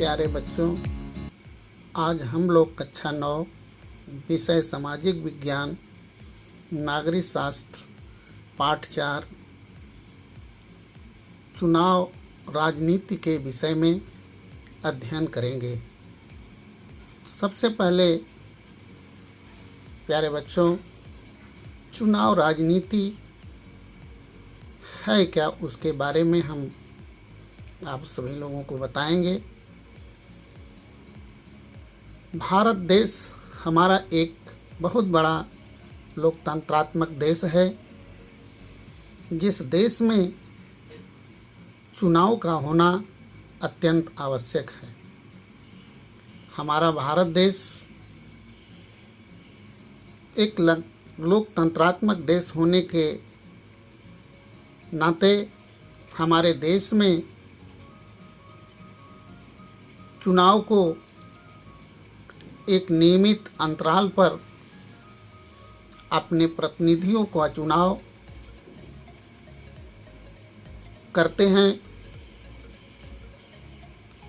प्यारे बच्चों, आज हम लोग कक्षा 9 विषय सामाजिक विज्ञान नागरिक शास्त्र पाठ 4 चुनाव राजनीति के विषय में अध्ययन करेंगे। सबसे पहले प्यारे बच्चों, चुनाव राजनीति है क्या, उसके बारे में हम आप सभी लोगों को बताएंगे। भारत देश हमारा एक बहुत बड़ा लोकतंत्रात्मक देश है, जिस देश में चुनाव का होना अत्यंत आवश्यक है। हमारा भारत देश एक लोकतंत्रात्मक देश होने के नाते हमारे देश में चुनाव को एक नियमित अंतराल पर अपने प्रतिनिधियों का चुनाव करते हैं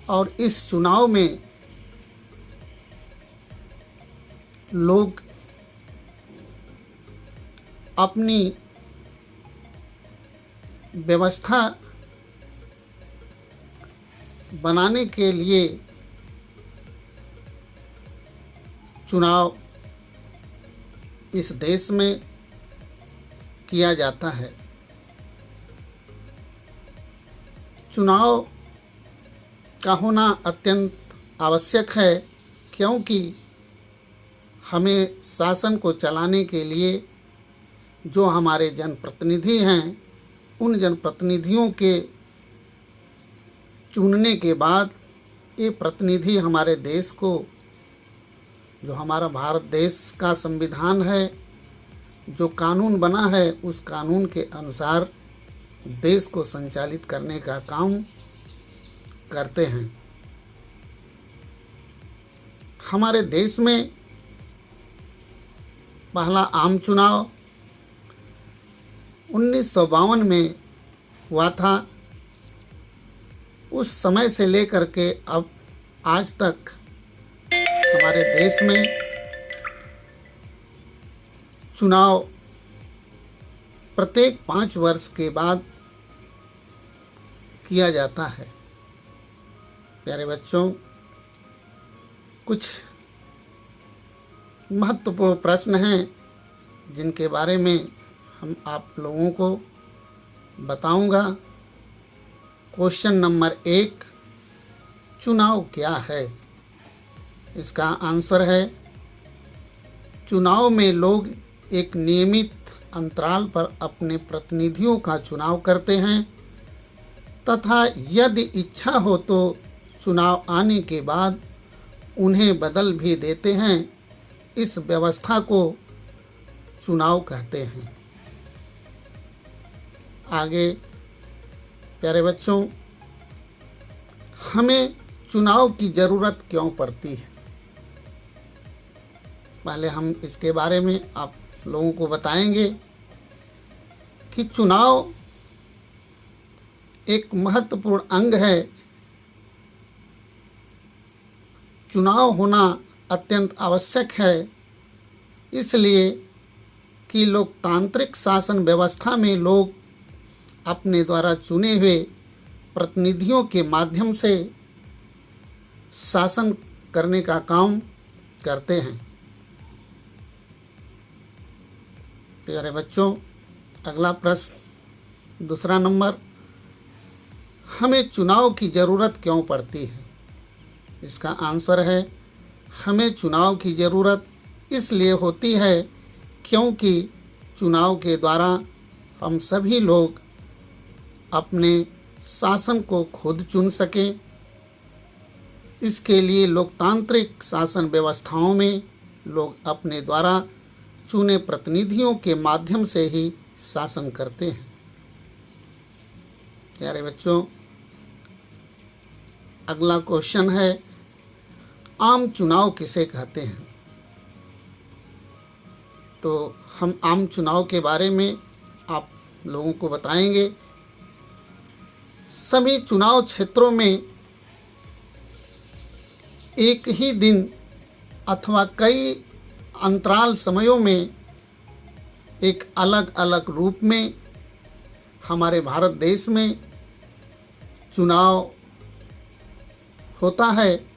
और इस चुनाव में लोग अपनी व्यवस्था बनाने के लिए चुनाव इस देश में किया जाता है। चुनाव का होना अत्यंत आवश्यक है, क्योंकि हमें शासन को चलाने के लिए जो हमारे जनप्रतिनिधि हैं, उन जनप्रतिनिधियों के चुनने के बाद ये प्रतिनिधि हमारे देश को, जो हमारा भारत देश का संविधान है, जो कानून बना है, उस कानून के अनुसार देश को संचालित करने का काम करते हैं। हमारे देश में पहला आम चुनाव 1952 में हुआ था। उस समय से लेकर के अब आज तक हमारे देश में चुनाव प्रत्येक 5 वर्ष के बाद किया जाता है। प्यारे बच्चों, कुछ महत्वपूर्ण प्रश्न हैं जिनके बारे में हम आप लोगों को बताऊंगा। क्वेश्चन नंबर 1, चुनाव क्या है? इसका आंसर है, चुनाव में लोग एक नियमित अंतराल पर अपने प्रतिनिधियों का चुनाव करते हैं तथा यदि इच्छा हो तो चुनाव आने के बाद उन्हें बदल भी देते हैं। इस व्यवस्था को चुनाव कहते हैं। आगे प्यारे बच्चों, हमें चुनाव की ज़रूरत क्यों पड़ती है? पहले हम इसके बारे में आप लोगों को बताएंगे कि चुनाव एक महत्वपूर्ण अंग है। चुनाव होना अत्यंत आवश्यक है, इसलिए कि लोकतांत्रिक शासन व्यवस्था में लोग अपने द्वारा चुने हुए प्रतिनिधियों के माध्यम से शासन करने का काम करते हैं। प्यारे बच्चों, अगला प्रश्न, दूसरा नंबर, हमें चुनाव की ज़रूरत क्यों पड़ती है? इसका आंसर है, हमें चुनाव की ज़रूरत इसलिए होती है क्योंकि चुनाव के द्वारा हम सभी लोग अपने शासन को खुद चुन सकें। इसके लिए लोकतांत्रिक शासन व्यवस्थाओं में लोग अपने द्वारा चुने प्रतिनिधियों के माध्यम से ही शासन करते हैं। प्यारे बच्चों, अगला क्वेश्चन है, आम चुनाव किसे कहते हैं? तो हम आम चुनाव के बारे में आप लोगों को बताएंगे। सभी चुनाव क्षेत्रों में एक ही दिन अथवा कई अंतराल समयों में एक अलग अलग रूप में हमारे भारत देश में चुनाव होता है।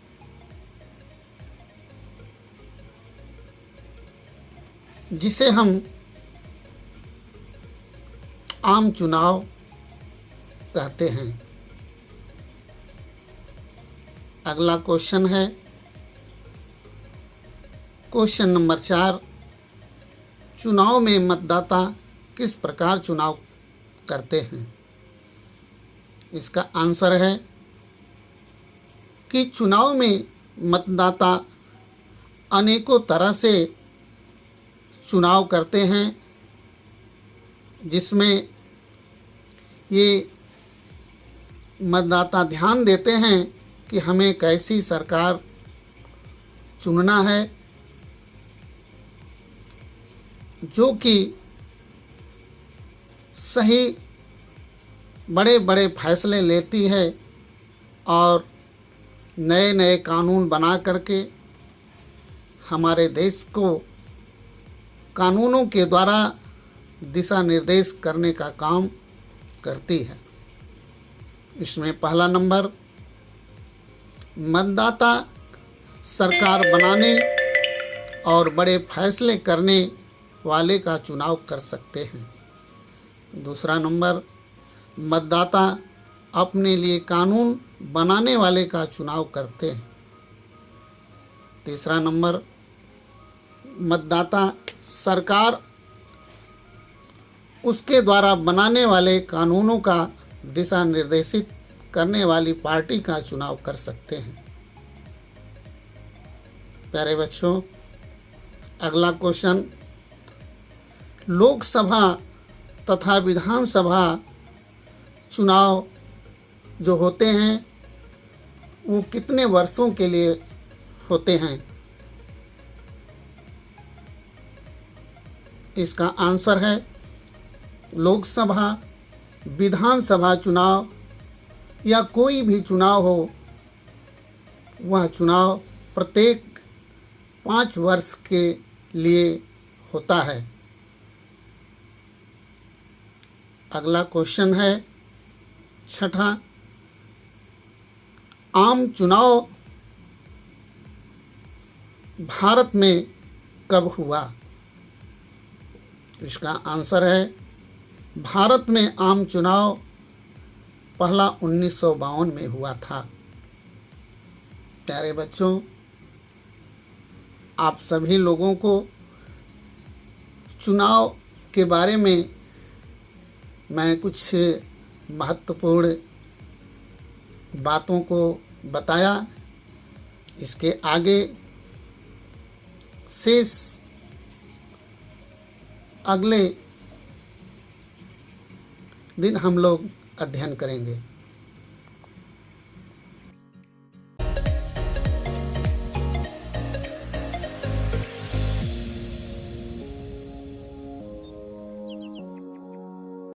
जिसे हम आम चुनाव कहते हैं। अगला क्वेश्चन है क्वेश्चन नंबर 4। चुनाव में मतदाता किस प्रकार चुनाव करते हैं? इसका आंसर है कि चुनाव में मतदाता अनेकों तरह से चुनाव करते हैं, जिसमें ये मतदाता ध्यान देते हैं कि हमें कैसी सरकार चुनना है जो कि सही बड़े बड़े फैसले लेती है और नए नए कानून बना करके हमारे देश को कानूनों के द्वारा दिशा निर्देश करने का काम करती है। इसमें पहला नंबर, मतदाता सरकार बनाने और बड़े फैसले करने वाले का चुनाव कर सकते हैं। दूसरा नंबर, मतदाता अपने लिए कानून बनाने वाले का चुनाव करते हैं। तीसरा नंबर, मतदाता सरकार उसके द्वारा बनाने वाले कानूनों का दिशा निर्देशित करने वाली पार्टी का चुनाव कर सकते हैं। प्यारे बच्चों, अगला क्वेश्चन, लोकसभा तथा विधानसभा चुनाव जो होते हैं वो कितने वर्षों के लिए होते हैं? इसका आंसर है लोकसभा, विधानसभा चुनाव या कोई भी चुनाव हो, वह चुनाव प्रत्येक 5 वर्ष के लिए होता है। अगला क्वेश्चन है छठा, आम चुनाव भारत में कब हुआ? इसका आंसर है भारत में आम चुनाव पहला 1952 में हुआ था। प्यारे बच्चों, आप सभी लोगों को चुनाव के बारे में मैं कुछ महत्वपूर्ण बातों को बताया। इसके आगे शेष अगले दिन हम लोग अध्ययन करेंगे।